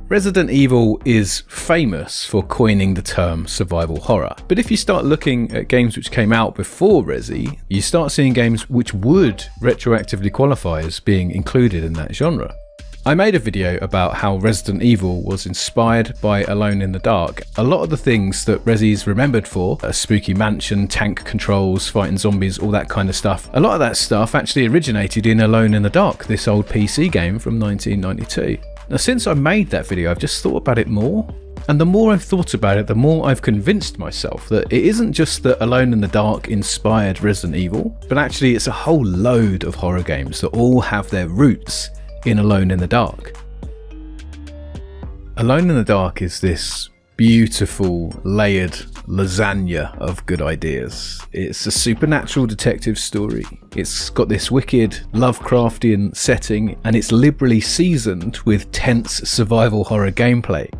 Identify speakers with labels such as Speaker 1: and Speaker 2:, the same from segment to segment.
Speaker 1: Resident Evil is famous for coining the term survival horror, but if you start looking at games which came out before Resi, you start seeing games which would retroactively qualify as being included in that genre. I made a video about how Resident Evil was inspired by Alone in the Dark. A lot of the things that Resi's remembered for, a spooky mansion, tank controls, fighting zombies, all that kind of stuff, a lot of that stuff actually originated in Alone in the Dark, this old PC game from 1992. Now, since I made that video, I've just thought about it more. And the more I've thought about it, the more I've convinced myself that it isn't just that Alone in the Dark inspired Resident Evil, but actually it's a whole load of horror games that all have their roots in Alone in the Dark. Alone in the Dark is this beautiful, layered lasagna of good ideas. It's a supernatural detective story. It's got this wicked Lovecraftian setting, and it's liberally seasoned with tense survival horror gameplay.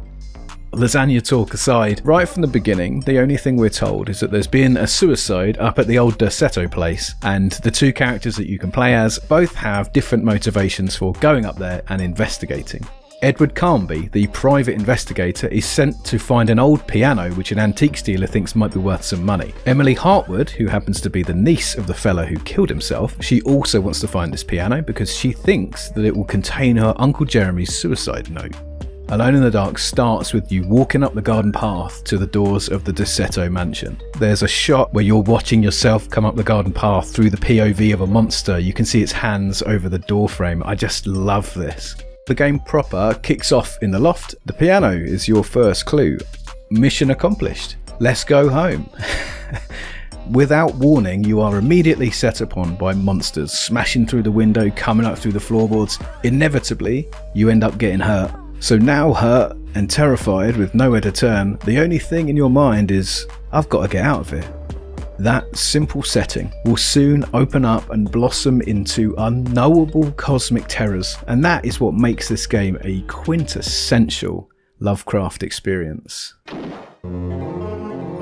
Speaker 1: Lasagna talk aside, right from the beginning, the only thing we're told is that there's been a suicide up at the old Derceto place, and the two characters that you can play as both have different motivations for going up there and investigating. Edward Carnby, the private investigator, is sent to find an old piano which an antiques dealer thinks might be worth some money. Emily Hartwood, who happens to be the niece of the fellow who killed himself, she also wants to find this piano because she thinks that it will contain her Uncle Jeremy's suicide note. Alone in the Dark starts with you walking up the garden path to the doors of the Derceto mansion. There's a shot where you're watching yourself come up the garden path through the POV of a monster. You can see its hands over the doorframe. I just love this. The game proper kicks off in the loft. The piano is your first clue. Mission accomplished. Let's go home. Without warning, you are immediately set upon by monsters, smashing through the window, coming up through the floorboards. Inevitably, you end up getting hurt. So now hurt and terrified with nowhere to turn, the only thing in your mind is, I've got to get out of here. That simple setting will soon open up and blossom into unknowable cosmic terrors, and that is what makes this game a quintessential Lovecraft experience.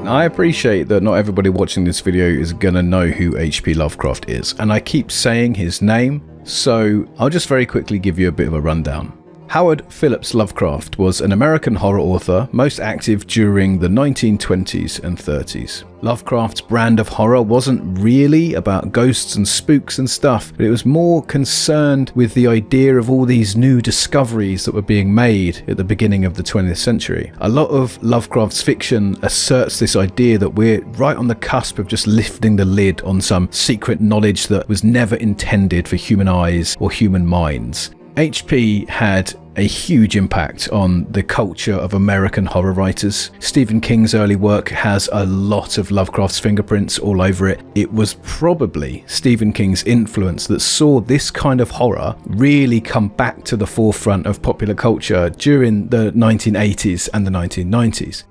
Speaker 1: I appreciate that not everybody watching this video is gonna know who H.P. Lovecraft is, and I keep saying his name, so I'll just very quickly give you a bit of a rundown. Howard Phillips Lovecraft was an American horror author, most active during the 1920s and 30s. Lovecraft's brand of horror wasn't really about ghosts and spooks and stuff, but it was more concerned with the idea of all these new discoveries that were being made at the beginning of the 20th century. A lot of Lovecraft's fiction asserts this idea that we're right on the cusp of just lifting the lid on some secret knowledge that was never intended for human eyes or human minds. H.P. had a huge impact on the culture of American horror writers. Stephen King's early work has a lot of Lovecraft's fingerprints all over it. It was probably Stephen King's influence that saw this kind of horror really come back to the forefront of popular culture during the 1980s and the 1990s.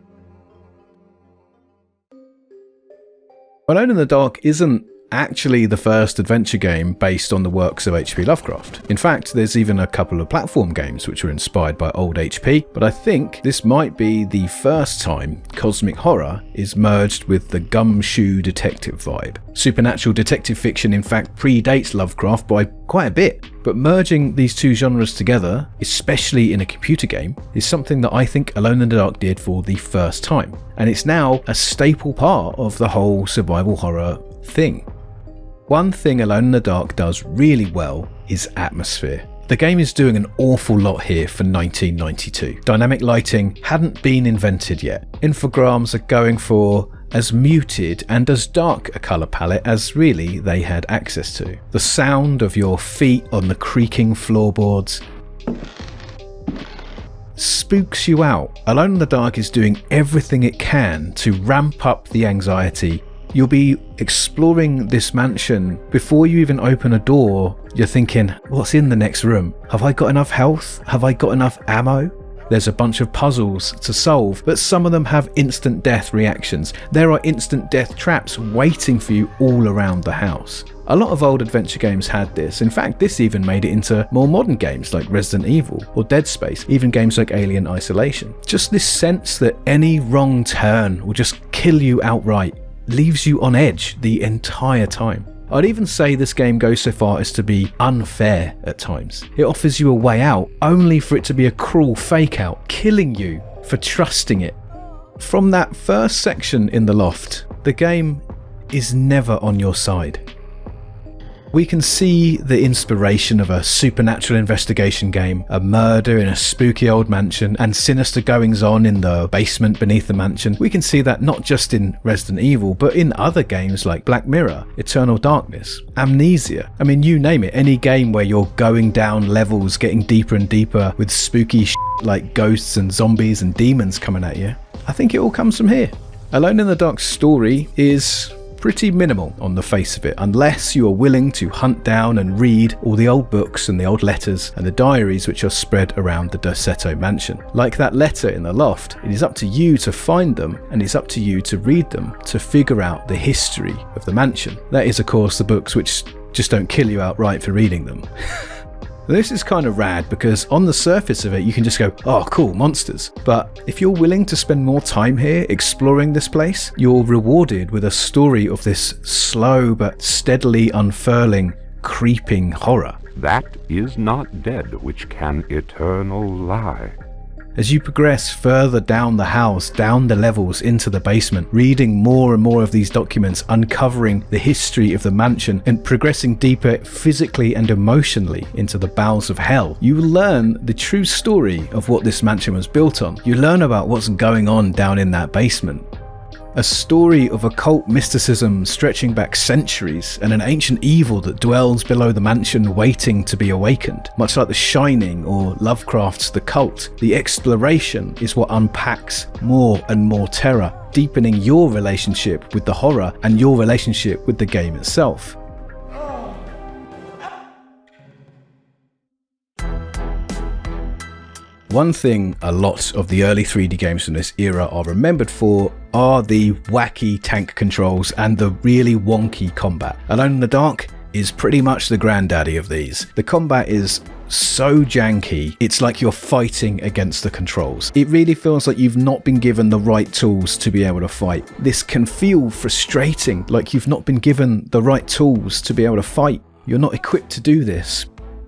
Speaker 1: Alone in the Dark isn't actually the first adventure game based on the works of H.P. Lovecraft. In fact, there's even a couple of platform games which were inspired by old H.P., but I think this might be the first time cosmic horror is merged with the gumshoe detective vibe. Supernatural detective fiction in fact predates Lovecraft by quite a bit, but merging these two genres together, especially in a computer game, is something that I think Alone in the Dark did for the first time, and it's now a staple part of the whole survival horror thing. One thing Alone in the Dark does really well is atmosphere. The game is doing an awful lot here for 1992. Dynamic lighting hadn't been invented yet. Infograms are going for as muted and as dark a colour palette as really they had access to. The sound of your feet on the creaking floorboards spooks you out. Alone in the Dark is doing everything it can to ramp up the anxiety. You'll be exploring this mansion. Before you even open a door, you're thinking, what's in the next room? Have I got enough health? Have I got enough ammo? There's a bunch of puzzles to solve, but some of them have instant death reactions. There are instant death traps waiting for you all around the house. A lot of old adventure games had this. In fact, this even made it into more modern games like Resident Evil or Dead Space, even games like Alien Isolation. Just this sense that any wrong turn will just kill you outright leaves you on edge the entire time. I'd even say this game goes so far as to be unfair at times. It offers you a way out, only for it to be a cruel fake out, killing you for trusting it. From that first section in the loft, the game is never on your side. We can see the inspiration of a supernatural investigation game, a murder in a spooky old mansion, and sinister goings on in the basement beneath the mansion. We can see that not just in Resident Evil, but in other games like Black Mirror, Eternal Darkness, Amnesia. I mean, you name it, any game where you're going down levels, getting deeper and deeper with spooky shit like ghosts and zombies and demons coming at you. I think it all comes from here. Alone in the Dark's story is pretty minimal on the face of it, unless you are willing to hunt down and read all the old books and the old letters and the diaries which are spread around the Derceto mansion. Like that letter in the loft, it is up to you to find them, and it's up to you to read them to figure out the history of the mansion. That is, of course, the books which just don't kill you outright for reading them. This is kind of rad because on the surface of it you can just go, oh cool, monsters. But if you're willing to spend more time here exploring this place, you're rewarded with a story of this slow but steadily unfurling, creeping horror.
Speaker 2: That is not dead which can eternal lie.
Speaker 1: As you progress further down the house, down the levels into the basement, reading more and more of these documents, uncovering the history of the mansion and progressing deeper physically and emotionally into the bowels of hell, you learn the true story of what this mansion was built on. You learn about what's going on down in that basement. A story of occult mysticism stretching back centuries and an ancient evil that dwells below the mansion waiting to be awakened. Much like The Shining or Lovecraft's The Cult, the exploration is what unpacks more and more terror, deepening your relationship with the horror and your relationship with the game itself. One thing a lot of the early 3D games from this era are remembered for are the wacky tank controls and the really wonky combat. Alone in the Dark is pretty much the granddaddy of these. The combat is so janky, it's like you're fighting against the controls. It really feels like you've not been given the right tools to be able to fight. This can feel frustrating, like you've not been given the right tools to be able to fight. You're not equipped to do this.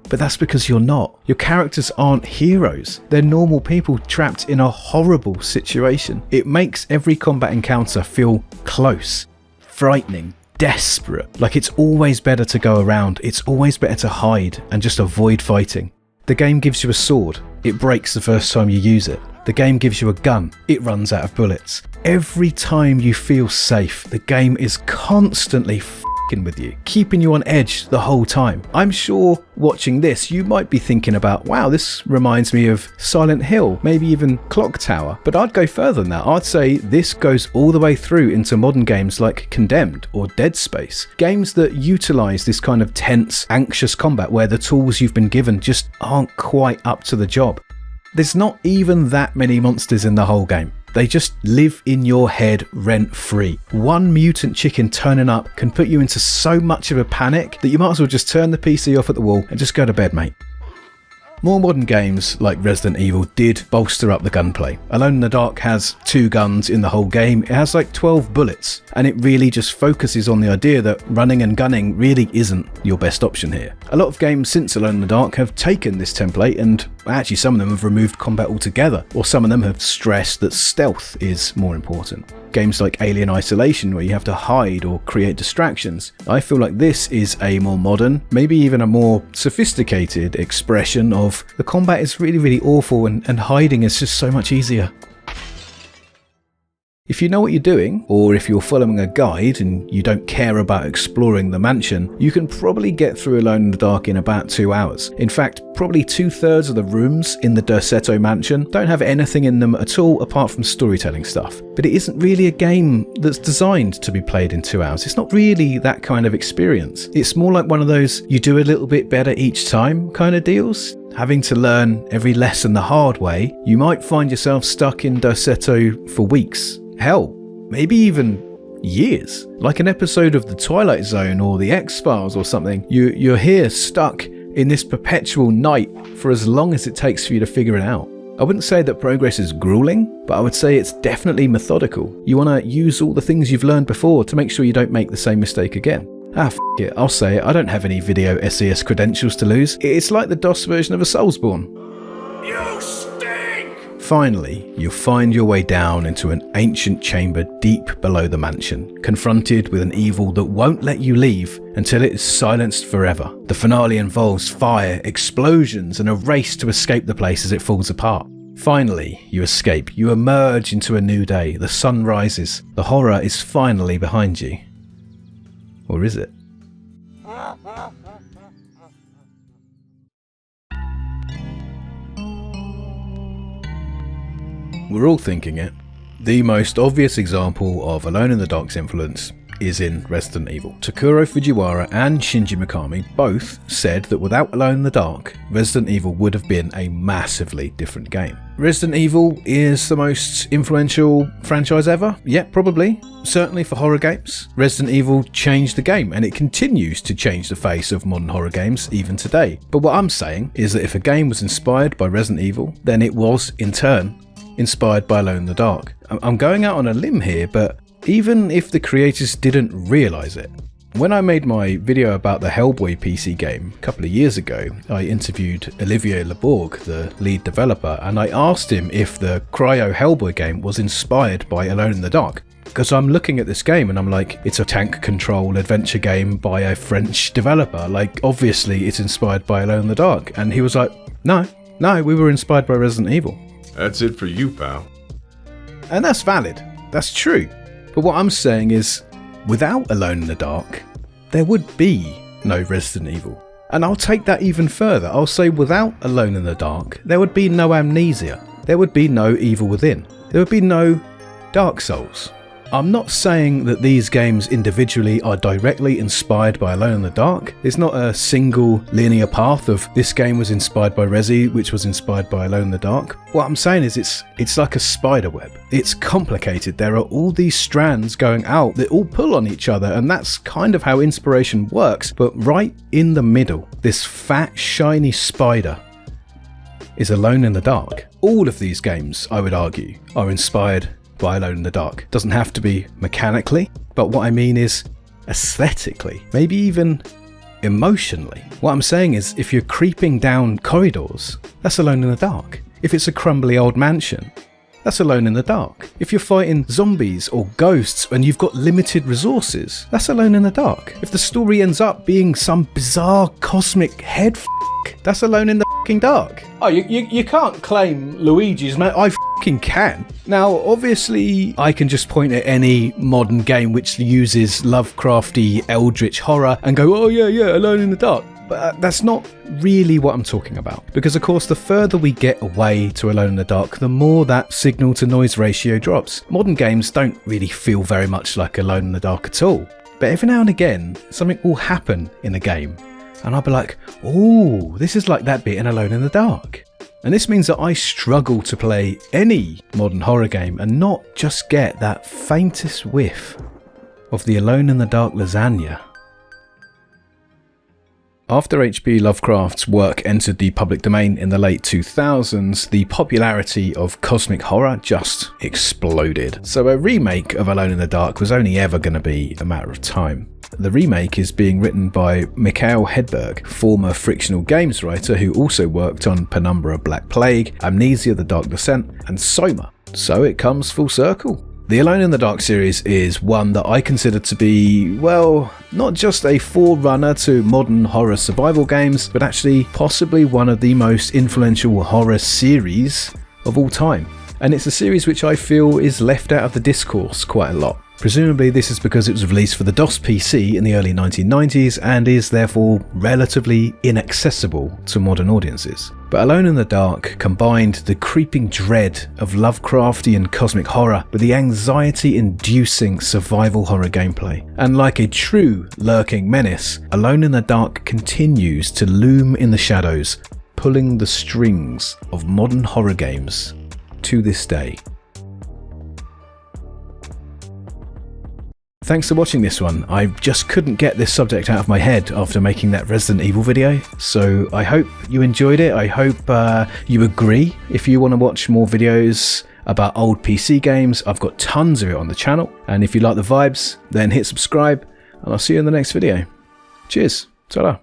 Speaker 1: But that's because you're not. Your characters aren't heroes. They're normal people trapped in a horrible situation. It makes every combat encounter feel close, frightening, desperate. Like it's always better to go around. It's always better to hide and just avoid fighting. The game gives you a sword. It breaks the first time you use it. The game gives you a gun. It runs out of bullets. Every time you feel safe, the game is constantly with you, keeping you on edge the whole time. I'm sure watching this you might be thinking about, wow, this reminds me of Silent Hill, maybe even Clock Tower, but I'd go further than that. I'd say this goes all the way through into modern games like Condemned or Dead Space, games that utilize this kind of tense, anxious combat where the tools you've been given just aren't quite up to the job. There's not even that many monsters in the whole game. They just live in your head rent-free. One mutant chicken turning up can put you into so much of a panic that you might as well just turn the PC off at the wall and just go to bed, mate. More modern games like Resident Evil did bolster up the gunplay. Alone in the Dark has 2 guns in the whole game. It has like 12 bullets, and it really just focuses on the idea that running and gunning really isn't your best option here. A lot of games since Alone in the Dark have taken this template, and actually some of them have removed combat altogether, or some of them have stressed that stealth is more important. Games like Alien Isolation, where you have to hide or create distractions. I feel like this is a more modern, maybe even a more sophisticated expression of the combat is really, really awful and hiding is just so much easier. If you know what you're doing, or if you're following a guide and you don't care about exploring the mansion, you can probably get through Alone in the Dark in about 2 hours. In fact, probably 2/3 of the rooms in the Derceto mansion don't have anything in them at all apart from storytelling stuff. But it isn't really a game that's designed to be played in 2 hours. It's not really that kind of experience. It's more like one of those you do a little bit better each time kind of deals. Having to learn every lesson the hard way, you might find yourself stuck in Derceto for weeks. Hell, maybe even years. Like an episode of The Twilight Zone or The X-Files or something. You're here stuck in this perpetual night for as long as it takes for you to figure it out. I wouldn't say that progress is grueling, but I would say it's definitely methodical. You want to use all the things you've learned before to make sure you don't make the same mistake again. F it, I'll say it, I don't have any video SES credentials to lose. It's like the DOS version of a Soulsborne.
Speaker 3: You stink!
Speaker 1: Finally, you find your way down into an ancient chamber deep below the mansion, confronted with an evil that won't let you leave until it is silenced forever. The finale involves fire, explosions, and a race to escape the place as it falls apart. Finally, you escape. You emerge into a new day. The sun rises. The horror is finally behind you. Or is it? We're all thinking it. The most obvious example of Alone in the Dark's influence is in Resident Evil. Takuro Fujiwara and Shinji Mikami both said that without Alone in the Dark, Resident Evil would have been a massively different game. Resident Evil is the most influential franchise ever? Yeah, probably. Certainly for horror games. Resident Evil changed the game, and it continues to change the face of modern horror games even today. But what I'm saying is that if a game was inspired by Resident Evil, then it was, in turn, inspired by Alone in the Dark. I'm going out on a limb here, but even if the creators didn't realise it. When I made my video about the Hellboy PC game a couple of years ago, I interviewed Olivier Leborg, the lead developer, and I asked him if the Cryo Hellboy game was inspired by Alone in the Dark. Because I'm looking at this game and I'm like, it's a tank control adventure game by a French developer. Like, obviously it's inspired by Alone in the Dark. And he was like, no, we were inspired by Resident Evil.
Speaker 3: That's it for you, pal.
Speaker 1: And that's valid. That's true. But what I'm saying is, without Alone in the Dark, there would be no Resident Evil. And I'll take that even further. I'll say without Alone in the Dark, there would be no Amnesia. There would be no Evil Within. There would be no Dark Souls. I'm not saying that these games individually are directly inspired by Alone in the Dark. There's not a single linear path of this game was inspired by Resi, which was inspired by Alone in the Dark. What I'm saying is it's like a spider web. It's complicated. There are all these strands going out that all pull on each other, and that's kind of how inspiration works. But right in the middle, this fat, shiny spider is Alone in the Dark. All of these games, I would argue, are inspired by Alone in the Dark. Doesn't have to be mechanically, but what I mean is aesthetically, maybe even emotionally. What I'm saying is, if you're creeping down corridors, that's Alone in the Dark. If it's a crumbly old mansion, that's Alone in the Dark. If you're fighting zombies or ghosts and you've got limited resources, that's Alone in the Dark. If the story ends up being some bizarre cosmic head that's Alone in the Dark. Oh, you can't claim Luigi's, mate. I can. Now, obviously, I can just point at any modern game which uses Lovecrafty eldritch horror and go, oh yeah, Alone in the Dark. But that's not really what I'm talking about. Because, of course, the further we get away to Alone in the Dark, the more that signal-to-noise ratio drops. Modern games don't really feel very much like Alone in the Dark at all. But every now and again, something will happen in a game, and I'll be like, oh, this is like that bit in Alone in the Dark. And this means that I struggle to play any modern horror game and not just get that faintest whiff of the Alone in the Dark lasagna. After H.P. Lovecraft's work entered the public domain in the late 2000s, the popularity of cosmic horror just exploded. So a remake of Alone in the Dark was only ever going to be a matter of time. The remake is being written by Mikhail Hedberg, former frictional games writer who also worked on Penumbra: Black Plague, Amnesia: The Dark Descent, and Soma. So it comes full circle. The Alone in the Dark series is one that I consider to be, well, not just a forerunner to modern horror survival games, but actually possibly one of the most influential horror series of all time. And it's a series which I feel is left out of the discourse quite a lot. Presumably this is because it was released for the DOS PC in the early 1990s and is therefore relatively inaccessible to modern audiences. But Alone in the Dark combined the creeping dread of Lovecraftian cosmic horror with the anxiety-inducing survival horror gameplay. And like a true lurking menace, Alone in the Dark continues to loom in the shadows, pulling the strings of modern horror games to this day. Thanks for watching this one. I just couldn't get this subject out of my head after making that Resident Evil video, so I hope you enjoyed it. I hope you agree. If you want to watch more videos about old PC games, I've got tons of it on the channel, and if you like the vibes, then hit subscribe. and I'll see you in the next video. Cheers. Ta-ra.